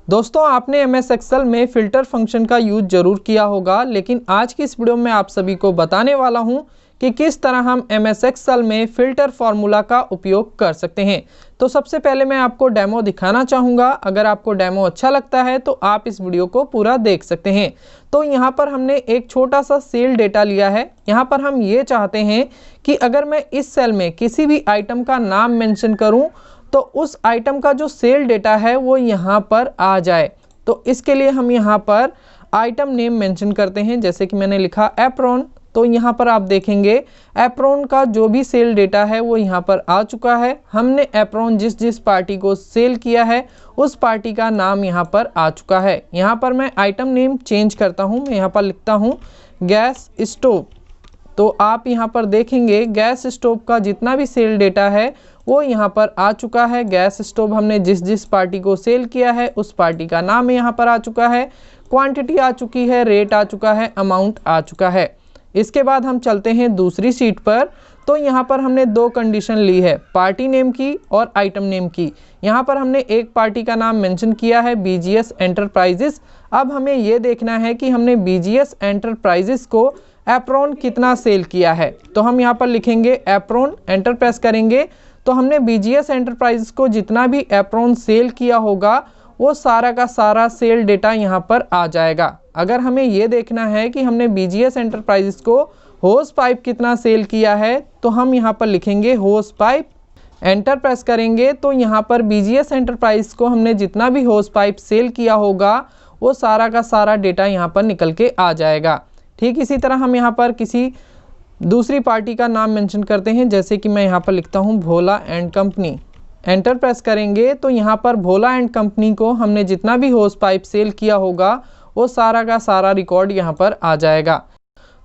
दोस्तों आपने MS Excel में फ़िल्टर फंक्शन का यूज़ ज़रूर किया होगा, लेकिन आज की इस वीडियो में आप सभी को बताने वाला हूं कि किस तरह हम एमएस एक्सेल में फ़िल्टर फार्मूला का उपयोग कर सकते हैं। तो सबसे पहले मैं आपको डेमो दिखाना चाहूँगा। अगर आपको डेमो अच्छा लगता है तो आप इस वीडियो को पूरा देख सकते हैं। तो यहाँ पर हमने एक छोटा सा सेल डेटा लिया है। यहाँ पर हम ये चाहते हैं कि अगर मैं इस सेल में किसी भी आइटम का नाम मेंशन करूँ तो उस आइटम का जो सेल डेटा है वो यहाँ पर आ जाए। तो इसके लिए हम यहाँ पर आइटम नेम मेंशन करते हैं, जैसे कि मैंने लिखा एप्रॉन। तो यहाँ पर आप देखेंगे एप्रॉन का जो भी सेल डेटा है वो यहाँ पर आ चुका है। हमने एप्रॉन जिस जिस पार्टी को सेल किया है उस पार्टी का नाम यहाँ पर आ चुका है। यहाँ पर मैं आइटम नेम चेंज करता हूँ, मैं यहाँ पर लिखता हूँ गैस स्टोव। तो आप यहाँ पर देखेंगे गैस स्टोव का जितना भी सेल डेटा है वो यहाँ पर आ चुका है। गैस स्टोव हमने जिस जिस पार्टी को सेल किया है उस पार्टी का नाम यहाँ पर आ चुका है, क्वांटिटी आ चुकी है, रेट आ चुका है, अमाउंट आ चुका है। इसके बाद हम चलते हैं दूसरी शीट पर। तो यहाँ पर हमने दो कंडीशन ली है, पार्टी नेम की और आइटम नेम की। यहाँ पर हमने एक पार्टी का नाम मेंशन किया है बीजीएस एंटरप्राइजेस। अब हमें ये देखना है कि हमने बीजीएस एंटरप्राइजेस को एप्रॉन कितना सेल किया है। तो हम यहाँ पर लिखेंगे एप्रॉन, एंटर प्रेस करेंगे तो हमने बीजीएस एंटरप्राइजेस को जितना भी एप्रॉन सेल किया होगा वो सारा का सारा सेल डेटा यहाँ पर आ जाएगा। अगर हमें ये देखना है कि हमने बीजीएस एंटरप्राइजेस को होस पाइप कितना सेल किया है तो हम यहाँ पर लिखेंगे होस पाइप, एंटर प्रेस करेंगे तो यहाँ पर बीजीएस एंटरप्राइज को हमने जितना भी होस पाइप सेल किया होगा वो सारा का सारा डेटा यहाँ पर निकल के आ जाएगा। ठीक इसी तरह हम यहाँ पर किसी दूसरी पार्टी का नाम मेंशन करते हैं, जैसे कि मैं यहाँ पर लिखता हूँ भोला एंड कंपनी। एंटर प्रेस करेंगे तो यहाँ पर भोला एंड कंपनी को हमने जितना भी होस पाइप सेल किया होगा वो सारा का सारा रिकॉर्ड यहाँ पर आ जाएगा।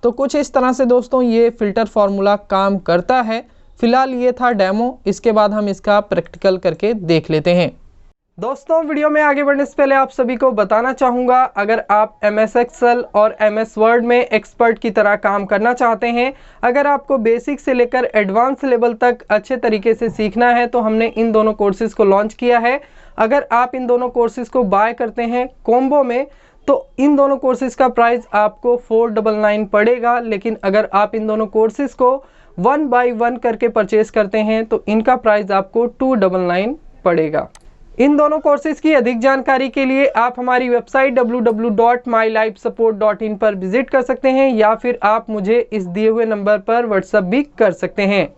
तो कुछ इस तरह से दोस्तों ये फ़िल्टर फार्मूला काम करता है। फिलहाल ये था डेमो, इसके बाद हम इसका प्रैक्टिकल करके देख लेते हैं। दोस्तों वीडियो में आगे बढ़ने से पहले आप सभी को बताना चाहूँगा, अगर आप एमएस एक्सेल और एमएस वर्ड में एक्सपर्ट की तरह काम करना चाहते हैं, अगर आपको बेसिक से लेकर एडवांस लेवल तक अच्छे तरीके से सीखना है तो हमने इन दोनों कोर्सेज़ को लॉन्च किया है। अगर आप इन दोनों कोर्सेज़ को बाय करते हैं कॉम्बो में तो इन दोनों कोर्सेज़ का प्राइस आपको 499 पड़ेगा, लेकिन अगर आप इन दोनों कोर्सेज़ को 1 बाय 1 करके परचेज करते हैं तो इनका प्राइस आपको 299 पड़ेगा। इन दोनों कोर्सेज की अधिक जानकारी के लिए आप हमारी वेबसाइट www.mylifesupport.in पर विजिट कर सकते हैं या फिर आप मुझे इस दिए हुए नंबर पर व्हाट्सएप भी कर सकते हैं।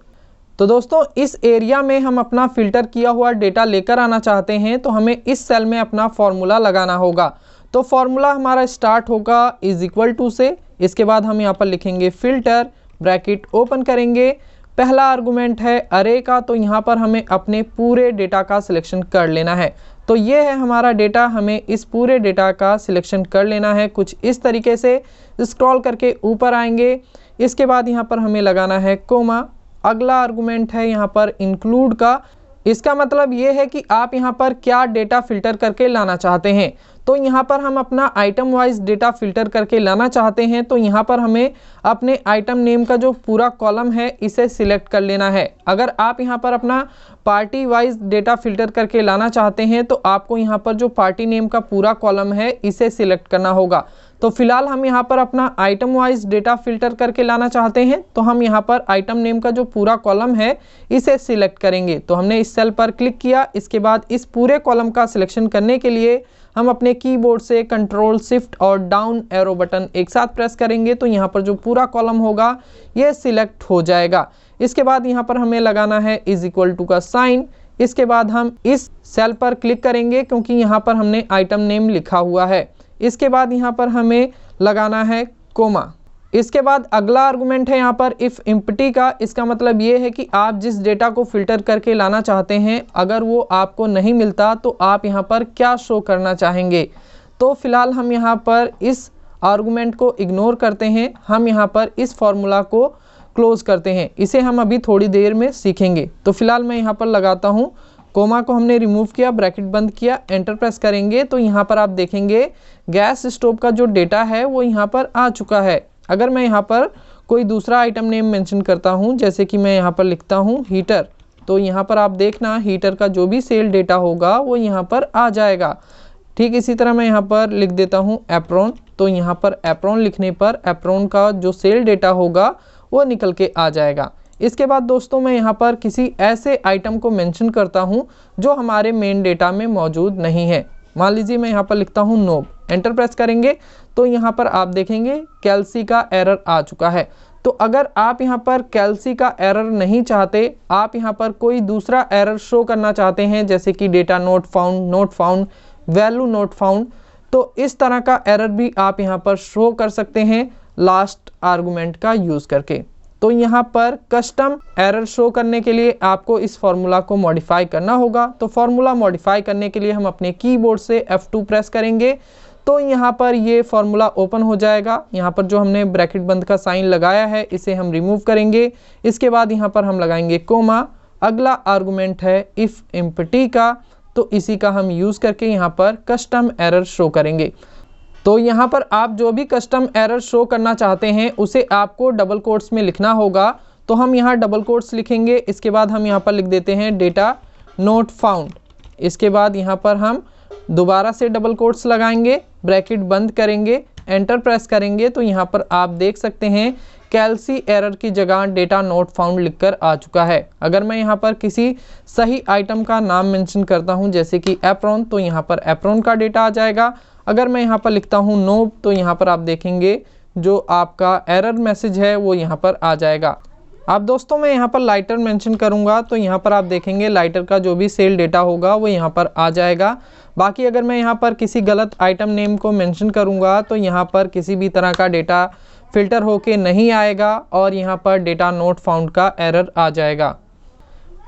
तो दोस्तों इस एरिया में हम अपना फ़िल्टर किया हुआ डेटा लेकर आना चाहते हैं तो हमें इस सेल में अपना फॉर्मूला लगाना होगा। तो फॉर्मूला हमारा स्टार्ट होगा इज इक्वल टू से। इसके बाद हम यहाँ पर लिखेंगे फ़िल्टर, ब्रैकेट ओपन करेंगे। पहला आर्गुमेंट है अरे का, तो यहाँ पर हमें अपने पूरे डेटा का सिलेक्शन कर लेना है। तो ये है हमारा डेटा, हमें इस पूरे डेटा का सिलेक्शन कर लेना है। कुछ इस तरीके से स्क्रॉल करके ऊपर आएंगे। इसके बाद यहाँ पर हमें लगाना है कोमा। अगला आर्गुमेंट है यहाँ पर इंक्लूड का। इसका मतलब ये है कि आप यहाँ पर क्या डेटा फ़िल्टर करके लाना चाहते हैं। तो यहाँ पर हम अपना आइटम वाइज डेटा फ़िल्टर करके लाना चाहते हैं तो यहाँ पर हमें अपने आइटम नेम का जो पूरा कॉलम है इसे सिलेक्ट कर लेना है। अगर आप यहाँ पर अपना पार्टी वाइज डेटा फ़िल्टर करके लाना चाहते हैं तो आपको यहाँ पर जो पार्टी नेम का पूरा कॉलम है इसे सिलेक्ट करना होगा। तो फिलहाल हम यहाँ पर अपना आइटम वाइज डेटा फ़िल्टर करके लाना चाहते हैं तो हम यहाँ पर आइटम नेम का जो पूरा कॉलम है इसे सिलेक्ट करेंगे। तो हमने इस सेल पर क्लिक किया। इसके बाद इस पूरे कॉलम का सिलेक्शन करने के लिए हम अपने कीबोर्ड से कंट्रोल शिफ्ट और डाउन एरो बटन एक साथ प्रेस करेंगे तो यहाँ पर जो पूरा कॉलम होगा ये सिलेक्ट हो जाएगा। इसके बाद यहाँ पर हमें लगाना है इज इक्वल टू का साइन। इसके बाद हम इस सेल पर क्लिक करेंगे क्योंकि यहाँ पर हमने आइटम नेम लिखा हुआ है। इसके बाद यहाँ पर हमें लगाना है कोमा। इसके बाद अगला आर्गुमेंट है यहाँ पर इफ़ एम्प्टी का। इसका मतलब ये है कि आप जिस डेटा को फ़िल्टर करके लाना चाहते हैं अगर वो आपको नहीं मिलता तो आप यहाँ पर क्या शो करना चाहेंगे। तो फिलहाल हम यहाँ पर इस आर्गुमेंट को इग्नोर करते हैं। हम यहाँ पर इस फॉर्मूला को क्लोज़ करते हैं। इसे हम अभी थोड़ी देर में सीखेंगे। तो फिलहाल मैं यहाँ पर लगाता हूँ, कोमा को हमने रिमूव किया, ब्रैकेट बंद किया, एंटर प्रेस करेंगे तो यहाँ पर आप देखेंगे गैस स्टोव का जो डेटा है वो यहाँ पर आ चुका है। अगर मैं यहाँ पर कोई दूसरा आइटम नेम मेंशन करता हूँ, जैसे कि मैं यहाँ पर लिखता हूँ हीटर, तो यहाँ पर आप देखना हीटर का जो भी सेल डेटा होगा वो यहाँ पर आ जाएगा। ठीक इसी तरह मैं यहाँ पर लिख देता हूँ एप्रॉन। तो यहाँ पर एप्रॉन लिखने पर एप्रॉन का जो सेल डेटा होगा वो निकल के आ जाएगा। इसके बाद दोस्तों मैं यहाँ पर किसी ऐसे आइटम को मेंशन करता हूँ जो हमारे मेन डेटा में मौजूद नहीं है। मान लीजिए मैं यहाँ पर लिखता हूँ नोब, एंटर प्रेस करेंगे तो यहाँ पर आप देखेंगे कैल्सी का एरर आ चुका है। तो अगर आप यहाँ पर कैल्सी का एरर नहीं चाहते, आप यहाँ पर कोई दूसरा एरर शो करना चाहते हैं जैसे कि data not found, value not found, तो इस तरह का एरर भी आप यहाँ पर शो कर सकते हैं लास्ट आर्गुमेंट का यूज़ करके। तो यहाँ पर कस्टम एरर शो करने के लिए आपको इस फॉर्मूला को मॉडिफाई करना होगा। तो फॉर्मूला मॉडिफाई करने के लिए हम अपने कीबोर्ड से F2 प्रेस करेंगे तो यहाँ पर ये फॉर्मूला ओपन हो जाएगा। यहाँ पर जो हमने ब्रैकेट बंद का साइन लगाया है इसे हम रिमूव करेंगे। इसके बाद यहाँ पर हम लगाएंगे कोमा। अगला आर्गुमेंट है इफ एम्प्टी का, तो इसी का हम यूज़ करके यहाँ पर कस्टम एरर शो करेंगे। तो यहाँ पर आप जो भी कस्टम एरर शो करना चाहते हैं उसे आपको डबल कोट्स में लिखना होगा। तो हम यहाँ डबल कोट्स लिखेंगे। इसके बाद हम यहाँ पर लिख देते हैं डेटा नोट फाउंड। इसके बाद यहाँ पर हम दोबारा से डबल कोट्स लगाएंगे, ब्रैकेट बंद करेंगे, एंटर प्रेस करेंगे तो यहाँ पर आप देख सकते हैं कैल्सी एरर की जगह डेटा नोट फाउंड लिखकर आ चुका है। अगर मैं यहाँ पर किसी सही आइटम का नाम मेंशन करता हूँ जैसे कि एप्रॉन, तो यहाँ पर एप्रॉन का डेटा आ जाएगा। अगर मैं यहाँ पर लिखता हूँ नोब तो यहाँ पर आप देखेंगे जो आपका एरर मैसेज है वो यहाँ पर आ जाएगा। अब दोस्तों मैं यहाँ पर लाइटर मेंशन करूँगा तो यहाँ पर आप देखेंगे लाइटर का जो भी सेल डेटा होगा वो यहाँ पर आ जाएगा। बाकी अगर मैं यहाँ पर किसी गलत आइटम नेम को मेंशन करूँगा तो यहाँ पर किसी भी तरह का डेटा फिल्टर होके नहीं आएगा और यहाँ पर डेटा नोट फाउंड का एरर आ जाएगा।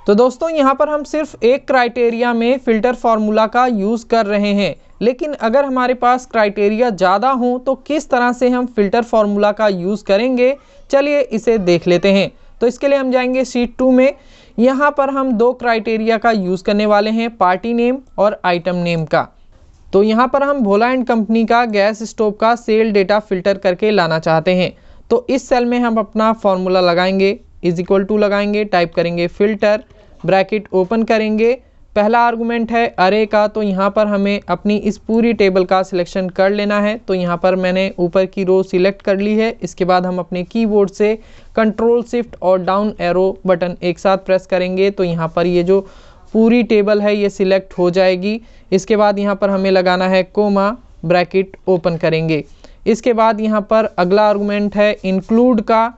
तो दोस्तों यहाँ पर हम सिर्फ एक क्राइटेरिया में फ़िल्टर फार्मूला का यूज़ कर रहे हैं, लेकिन अगर हमारे पास क्राइटेरिया ज़्यादा हो तो किस तरह से हम फ़िल्टर फार्मूला का यूज़ करेंगे, चलिए इसे देख लेते हैं। तो इसके लिए हम जाएंगे शीट 2 में। यहाँ पर हम दो क्राइटेरिया का यूज़ करने वाले हैं, पार्टी नेम और आइटम नेम का। तो यहाँ पर हम भोला एंड कंपनी का गैस स्टोव का सेल डेटा फ़िल्टर करके लाना चाहते हैं। तो इस सेल में हम अपना फॉर्मूला लगाएंगे, इज इक्वल टू लगाएंगे, टाइप करेंगे फ़िल्टर, ब्रैकेट ओपन करेंगे। पहला आर्गुमेंट है अरे का, तो यहाँ पर हमें अपनी इस पूरी टेबल का सिलेक्शन कर लेना है। तो यहाँ पर मैंने ऊपर की रो सिलेक्ट कर ली है। इसके बाद हम अपने कीबोर्ड से कंट्रोल शिफ्ट और डाउन एरो बटन एक साथ प्रेस करेंगे तो यहाँ पर ये जो पूरी टेबल है ये सिलेक्ट हो जाएगी। इसके बाद यहाँ पर हमें लगाना है कोमा, ब्रैकेट ओपन करेंगे। इसके बाद यहाँ पर अगला आर्गुमेंट है इंक्लूड का,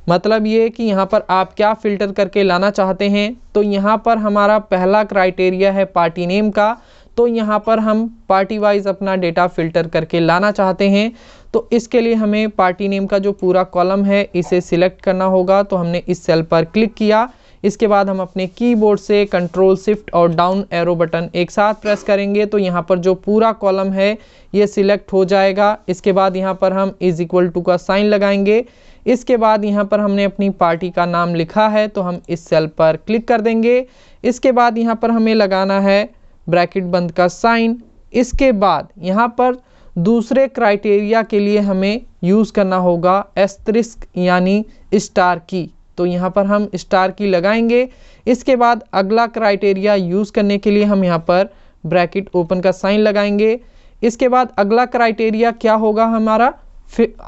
मतलब ये कि यहाँ पर आप क्या फ़िल्टर करके लाना चाहते हैं। तो यहाँ पर हमारा पहला क्राइटेरिया है पार्टी नेम का, तो यहाँ पर हम पार्टी वाइज अपना डेटा फ़िल्टर करके लाना चाहते हैं। तो इसके लिए हमें पार्टी नेम का जो पूरा कॉलम है इसे सिलेक्ट करना होगा। तो हमने इस सेल पर क्लिक किया। इसके बाद हम अपने कीबोर्ड से कंट्रोल शिफ्ट और डाउन एरो बटन एक साथ प्रेस करेंगे तो यहाँ पर जो पूरा कॉलम है ये सिलेक्ट हो जाएगा। इसके बाद यहाँ पर हम इज इक्वल टू का साइन लगाएंगे। इसके बाद यहाँ पर हमने अपनी पार्टी का नाम लिखा है तो हम इस सेल पर क्लिक कर देंगे। इसके बाद यहाँ पर हमें लगाना है ब्रैकेट बंद का साइन। इसके बाद यहाँ पर दूसरे क्राइटेरिया के लिए हमें यूज़ करना होगा एस्टरिस्क यानी स्टार की। तो यहाँ पर हम स्टार की लगाएंगे। इसके बाद अगला क्राइटेरिया यूज़ करने के लिए हम यहाँ पर ब्रैकेट ओपन का साइन लगाएंगे। इसके बाद अगला क्राइटेरिया क्या होगा हमारा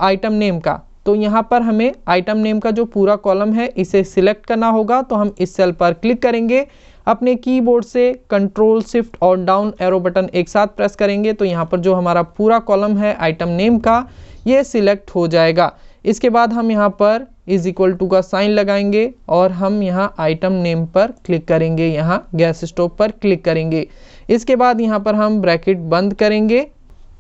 आइटम नेम का। तो यहाँ पर हमें आइटम नेम का जो पूरा कॉलम है इसे सिलेक्ट करना होगा। तो हम इस सेल पर क्लिक करेंगे, अपने कीबोर्ड से कंट्रोल शिफ्ट और डाउन एरो बटन एक साथ प्रेस करेंगे तो यहाँ पर जो हमारा पूरा कॉलम है आइटम नेम का ये सिलेक्ट हो जाएगा। इसके बाद हम यहाँ पर इज इक्वल टू का साइन लगाएंगे और हम यहाँ आइटम नेम पर क्लिक करेंगे, यहाँ गैस स्टोव पर क्लिक करेंगे। इसके बाद यहाँ पर हम ब्रैकेट बंद करेंगे।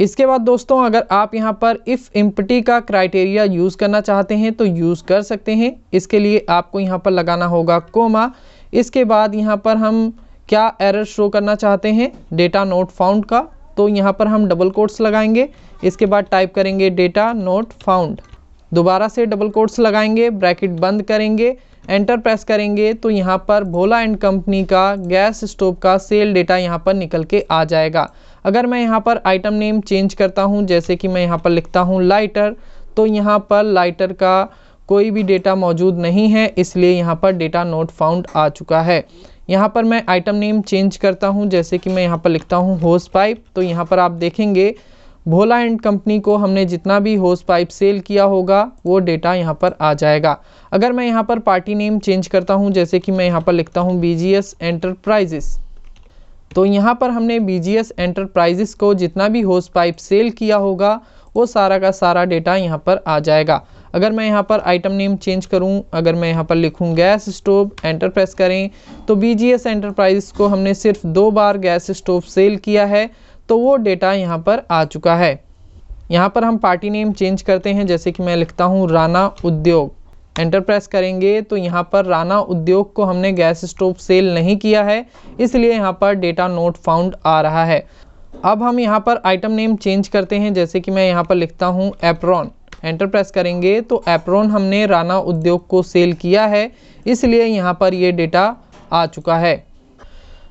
इसके बाद दोस्तों अगर आप यहाँ पर इफ़ एम्प्टी का क्राइटेरिया यूज़ करना चाहते हैं तो यूज़ कर सकते हैं। इसके लिए आपको यहाँ पर लगाना होगा कोमा। इसके बाद यहाँ पर हम क्या एरर शो करना चाहते हैं, डेटा नोट फाउंड का, तो यहाँ पर हम डबल कोट्स लगाएंगे। इसके बाद टाइप करेंगे डेटा नोट फाउंड, दोबारा से डबल कोट्स लगाएंगे, ब्रैकेट बंद करेंगे, एंटर प्रेस करेंगे तो यहाँ पर भोला एंड कंपनी का गैस स्टोव का सेल डेटा यहाँ पर निकल के आ जाएगा। अगर मैं यहाँ पर आइटम नेम चेंज करता हूँ, जैसे कि मैं यहाँ पर लिखता हूँ लाइटर, तो यहाँ पर लाइटर का कोई भी डेटा मौजूद नहीं है, इसलिए यहाँ पर डेटा नोट फाउंड आ चुका है। यहाँ पर मैं आइटम नेम चेंज करता हूँ, जैसे कि मैं यहाँ पर लिखता हूँ होस पाइप। तो यहाँ पर आप देखेंगे भोला एंड कंपनी को हमने जितना भी होस पाइप सेल किया होगा वो डेटा यहाँ पर आ जाएगा। अगर मैं यहाँ पर पार्टी नेम चेंज करता हूँ, जैसे कि मैं यहाँ पर लिखता हूँ BGS एंटरप्राइजेस, तो यहाँ पर हमने BGS एंटरप्राइजेस को जितना भी होस पाइप सेल किया होगा वो सारा का सारा डेटा यहाँ पर आ जाएगा। अगर मैं यहाँ पर आइटम नेम चेंज करूँ, अगर मैं यहाँ पर लिखूँ गैस स्टोव, एंटर प्रेस करें, तो BGS एंटरप्राइजेस को हमने सिर्फ 2 बार गैस स्टोव सेल किया है, तो वो डेटा यहाँ पर आ चुका है। यहाँ पर हम पार्टी नेम चेंज करते हैं, जैसे कि मैं लिखता हूँ राणा उद्योग, एंटर प्रेस करेंगे तो यहाँ पर राणा उद्योग को हमने गैस स्टोव सेल नहीं किया है, इसलिए यहाँ पर डेटा नोट फाउंड आ रहा है। अब हम यहाँ पर आइटम नेम चेंज करते हैं, जैसे कि मैं यहाँ पर लिखता हूँ एप्रॉन, एंटर प्रेस करेंगे तो एप्रॉन हमने राणा उद्योग को सेल किया है, इसलिए यहाँ पर ये डेटा आ चुका है।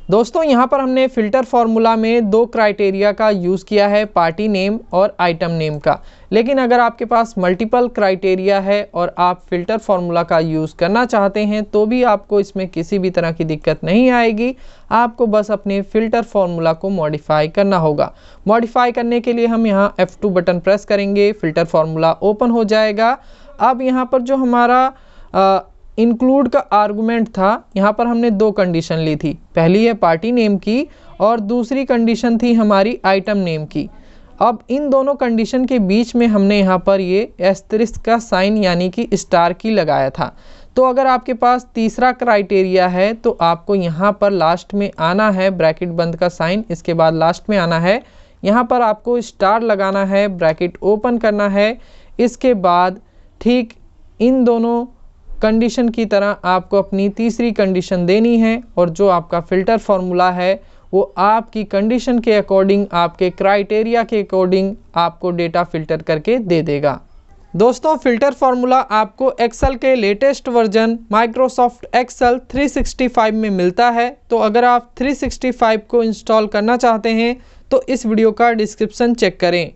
दोस्तों यहाँ पर हमने फ़िल्टर फार्मूला में 2 क्राइटेरिया का यूज़ किया है, पार्टी नेम और आइटम नेम का। लेकिन अगर आपके पास मल्टीपल क्राइटेरिया है और आप फ़िल्टर फार्मूला का यूज़ करना चाहते हैं तो भी आपको इसमें किसी भी तरह की दिक्कत नहीं आएगी। आपको बस अपने फ़िल्टर फार्मूला को मॉडिफाई करना होगा। मॉडिफाई करने के लिए हम यहाँ F2 बटन प्रेस करेंगे, फ़िल्टर फार्मूला ओपन हो जाएगा। अब यहाँ पर जो हमारा इंक्लूड का आर्गुमेंट था, यहाँ पर हमने 2 कंडीशन ली थी। पहली है पार्टी नेम की और दूसरी कंडीशन थी हमारी आइटम नेम की। अब इन दोनों कंडीशन के बीच में हमने यहाँ पर ये एस्टेरिस्क का साइन यानी कि स्टार की लगाया था। तो अगर आपके पास तीसरा क्राइटेरिया है तो आपको यहाँ पर लास्ट में आना है, ब्रैकेट बंद का साइन, इसके बाद लास्ट में आना है, यहाँ पर आपको स्टार लगाना है, ब्रैकेट ओपन करना है। इसके बाद ठीक इन दोनों कंडीशन की तरह आपको अपनी तीसरी कंडीशन देनी है और जो आपका फ़िल्टर फार्मूला है वो आपकी कंडीशन के अकॉर्डिंग, आपके क्राइटेरिया के अकॉर्डिंग आपको डेटा फ़िल्टर करके दे देगा। दोस्तों फ़िल्टर फार्मूला आपको एक्सेल के लेटेस्ट वर्जन माइक्रोसॉफ्ट एक्सेल 365 में मिलता है। तो अगर आप 365 को इंस्टॉल करना चाहते हैं तो इस वीडियो का डिस्क्रिप्शन चेक करें।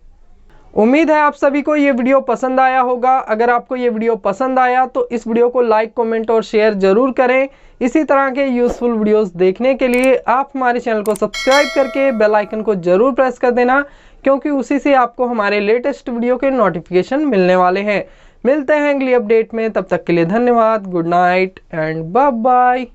उम्मीद है आप सभी को ये वीडियो पसंद आया होगा। अगर आपको ये वीडियो पसंद आया तो इस वीडियो को लाइक, कमेंट और शेयर जरूर करें। इसी तरह के यूज़फुल वीडियोस देखने के लिए आप हमारे चैनल को सब्सक्राइब करके बेल आइकन को जरूर प्रेस कर देना, क्योंकि उसी से आपको हमारे लेटेस्ट वीडियो के नोटिफिकेशन मिलने वाले हैं। मिलते हैं अगली अपडेट में, तब तक के लिए धन्यवाद, good night and bye bye.